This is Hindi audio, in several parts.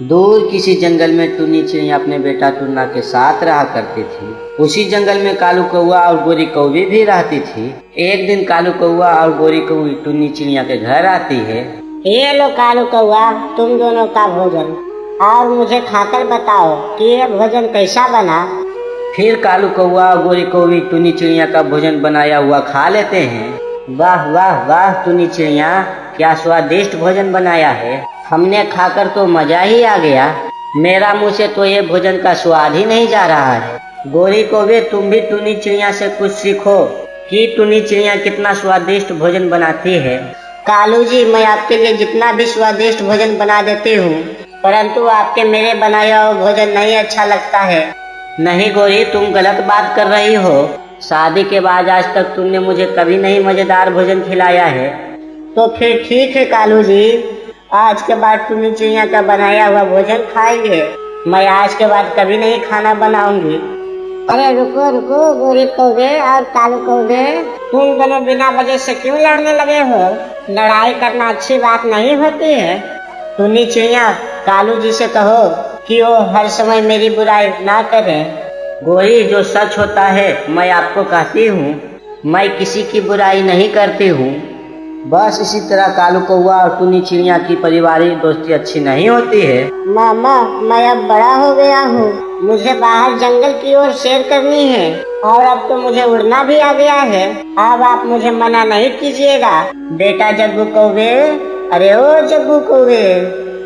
दूर किसी जंगल में टुन्नी चिड़िया अपने बेटा टुन्ना के साथ रहा करती थी। उसी जंगल में कालू कौआ और गोरी कौवी भी रहती थी। एक दिन कालू कौआ और गोरी कौवी टुन्नी चिड़िया के घर आती है। ये लो कालू कौआ, तुम दोनों का भोजन, और मुझे खाकर बताओ कि ये भोजन कैसा बना। फिर कालू कौआ और गोरी कौवी टुन्नी चिड़िया का भोजन बनाया हुआ खा लेते हैं। वाह वाह वाह टुन्नी चिड़िया, क्या स्वादिष्ट भोजन बनाया है। हमने खाकर तो मजा ही आ गया। मेरा मुंह से तो ये भोजन का स्वाद ही नहीं जा रहा है। गोरी कौवे, तुम भी टुन्नी चिड़िया से कुछ सीखो कि टुन्नी चिड़िया कितना स्वादिष्ट भोजन बनाती है। कालू जी, मैं आपके लिए जितना भी स्वादिष्ट भोजन बना देती हूँ, परंतु आपके मेरे बनाया हुआ भोजन नहीं अच्छा लगता है। नहीं गोरी, तुम गलत बात कर रही हो। शादी के बाद आज तक तुमने मुझे कभी नहीं मजेदार भोजन खिलाया है। तो फिर ठीक है कालू जी, आज के बाद टुन्नी चिड़िया का बनाया हुआ भोजन खाएंगे। मैं आज के बाद कभी नहीं खाना बनाऊंगी। अरे रुको रुको गोरी कौवे और कालू कौवे, तुम दोनों बिना वजह से क्यों लड़ने लगे हो? लड़ाई करना अच्छी बात नहीं होती है। टुन्नी चिड़िया, कालू जी से कहो कि वो हर समय मेरी बुराई ना करें। गोरी, जो सच होता है मैं आपको कहती हूँ। मैं किसी की बुराई नहीं करती हूँ। बस इसी तरह कालू कौआ और टुन्नी चिड़िया की पारिवारिक दोस्ती अच्छी नहीं होती है। मामा, मैं अब बड़ा हो गया हूँ, मुझे बाहर जंगल की ओर सैर करनी है, और अब तो मुझे उड़ना भी आ गया है। अब आप मुझे मना नहीं कीजिएगा। बेटा जग्गू कौवे, अरे ओ जग्गू कौवे,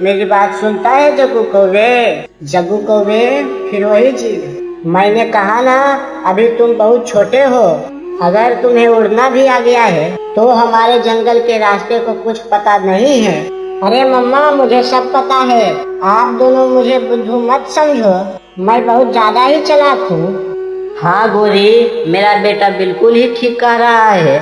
मेरी बात सुनता है जग्गू कौवे? जग्गू कौवे, फिर वही चीज मैंने कहा ना, अभी तुम बहुत छोटे हो। अगर तुम्हें उड़ना भी आ गया है तो हमारे जंगल के रास्ते को कुछ पता नहीं है। अरे मम्मा, मुझे सब पता है। आप दोनों मुझे बुद्धू मत समझो, मैं बहुत ज्यादा ही चालाक हूँ। हाँ गोरी, मेरा बेटा बिल्कुल ही ठीक कह रहा है।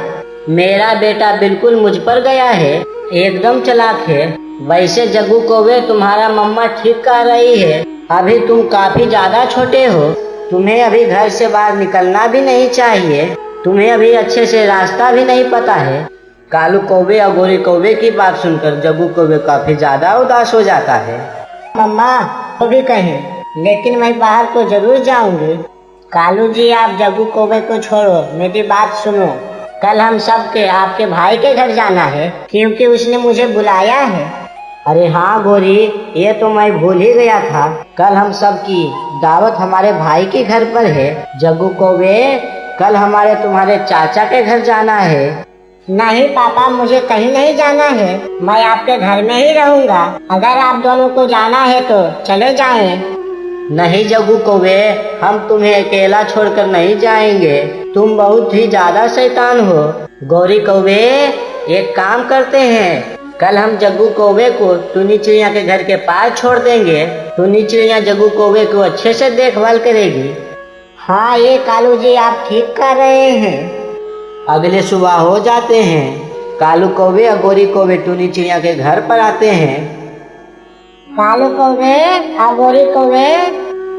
मेरा बेटा बिल्कुल मुझ पर गया है, एकदम चालाक है। वैसे जग्गू कौवे, तुम्हारा मम्मा ठीक कह रही है। अभी तुम काफी ज्यादा छोटे हो, तुम्हें अभी घर से बाहर निकलना भी नहीं चाहिए। तुम्हें अभी अच्छे से रास्ता भी नहीं पता है। कालू कौवे और गोरी कौवे की बात सुनकर जग्गू कौवे काफी ज्यादा उदास हो जाता है। मम्मा तो भी कहें, लेकिन मैं बाहर तो जरूर जाऊंगी। कालू जी, आप जग्गू कौवे को छोड़ो, मेरी बात सुनो। कल हम सब के आपके भाई के घर जाना है, क्योंकि उसने मुझे बुलाया है। अरे हाँ गोरी, ये तो मैं भूल ही गया था। कल हम सब की दावत हमारे भाई के घर पर है। जग्गू कौवे, कल हमारे तुम्हारे चाचा के घर जाना है। नहीं पापा, मुझे कहीं नहीं जाना है, मैं आपके घर में ही रहूंगा। अगर आप दोनों को जाना है तो चले जाएं। नहीं जग्गू कौवे, हम तुम्हें अकेला छोड़कर नहीं जाएंगे। तुम बहुत ही ज्यादा शैतान हो। गोरी कौवे, एक काम करते हैं, कल हम जग्गू कौवे को टुन्नी चिड़िया के घर के पास छोड़ देंगे। टुन्नी चिड़िया जग्गू कौवे को अच्छे से देखभाल करेगी। हाँ, ये कालू जी आप ठीक कर रहे हैं। अगले सुबह हो जाते हैं। कालू कौवे और गोरी कौवे टुन्नी चिड़िया के घर पर आते हैं। कालू कौवे और गोरी कौवे,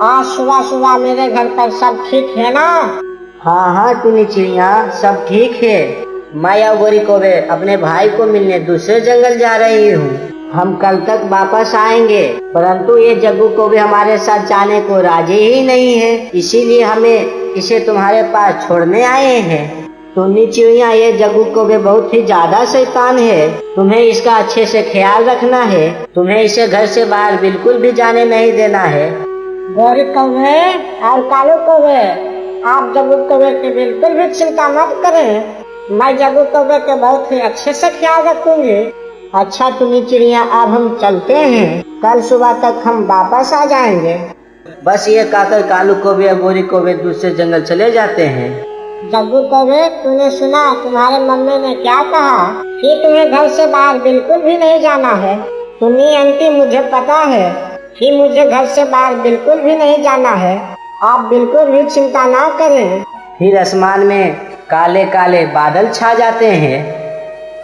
आज सुबह सुबह मेरे घर पर सब ठीक है ना? हाँ हाँ टुन्नी चिड़िया, सब ठीक है। मैं और गोरी कौवे अपने भाई को मिलने दूसरे जंगल जा रही हूँ। हम कल तक वापस आएंगे, परंतु ये जग्गू कौवे हमारे साथ जाने को राजी ही नहीं है, इसीलिए हमें इसे तुम्हारे पास छोड़ने आए हैं। टुन्नी चिड़िया, ये जग्गू कौवे बहुत ही ज्यादा शैतान है, तुम्हें इसका अच्छे से ख्याल रखना है। तुम्हें इसे घर से बाहर बिल्कुल भी जाने नहीं देना है। गोरी कौवे और कालू कौवे, आप जग्गू कौवे की बिल्कुल भी चिंता मत करें, मैं जग्गू कौवे के बहुत ही अच्छे से ख्याल रखूंगी। अच्छा टुन्नी चिड़िया, अब हम चलते हैं, कल सुबह तक हम वापस आ जाएंगे। बस ये कहकर कालू कौवे और गोरी कौवे दूसरे जंगल चले जाते हैं। जग्गू कौवे, तूने सुना तुम्हारे मम्मी ने क्या कहा कि तुम्हें घर से बाहर बिल्कुल भी नहीं जाना है? टुन्नी आंटी, मुझे पता है कि मुझे घर से बाहर बिल्कुल भी नहीं जाना है, आप बिल्कुल भी चिंता ना करें। फिर आसमान में काले काले बादल छा जाते हैं।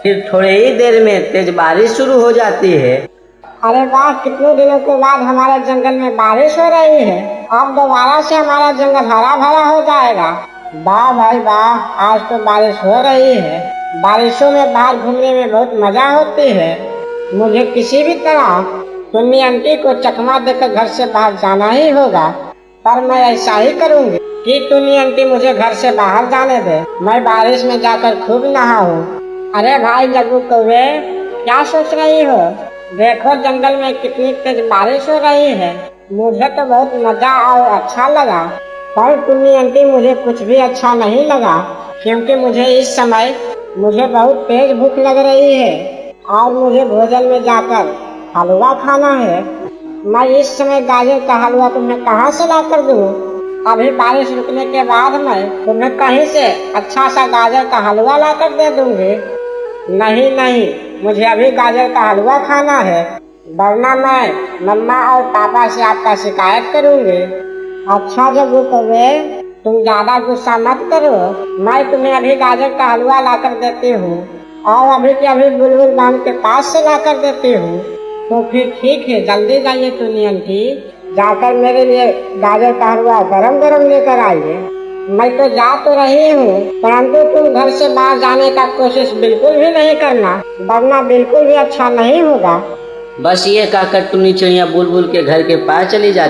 फिर थोड़े ही देर में तेज बारिश शुरू हो जाती है। अरे वाह, कितने दिनों के बाद हमारे जंगल में बारिश हो रही है। अब दोबारा से हमारा जंगल हरा भरा हो जाएगा। वाह भाई वाह, आज तो बारिश हो रही है। बारिशों में बाहर घूमने में बहुत मजा होती है। मुझे किसी भी तरह टुन्नी आंटी को चकमा देकर घर से बाहर जाना ही होगा। पर मैं ऐसा ही करूँगी कि टुन्नी आंटी मुझे घर से बाहर जाने दे। मैं बारिश में जाकर खूब नहाऊं। अरे भाई जग्गू कौवे, क्या सोच रही हो? देखो जंगल में कितनी तेज बारिश हो रही है। मुझे तो बहुत मजा और अच्छा लगा, पर टुन्नी आंटी मुझे कुछ भी अच्छा नहीं लगा, क्योंकि मुझे इस समय बहुत तेज भूख लग रही है और मुझे भोजन में जाकर हलवा खाना है। मैं इस समय गाजर का हलवा तुम्हें कहाँ से ला कर दूँ? अभी बारिश रुकने के बाद मैं तुम्हें कहीं से अच्छा सा गाजर का हलवा ला कर दे दूंगी। नहीं नहीं, मुझे अभी गाजर का हलवा खाना है, वरना मैं मम्मा और पापा से आपका शिकायत करूंगी। अच्छा जग्गू कौवे, तुम ज्यादा गुस्सा मत करो। मैं तुम्हें अभी गाजर का हलवा ला कर देती हूँ और अभी के अभी बुलबुल बाम के पास से ला कर देती हूँ। तो फिर ठीक है, जल्दी जाइए टुन्नी आंटी, जाकर मेरे लिए गाजर का हलवा गरम गरम लेकर आइए। मैं तो जा तो रही हूँ, परंतु तुम घर से बाहर जाने का कोशिश बिल्कुल भी नहीं करना, वरना बिल्कुल भी अच्छा नहीं होगा। बस ये कहकर टुन्नी चिड़िया बुलबुल के घर के पास चली जाती।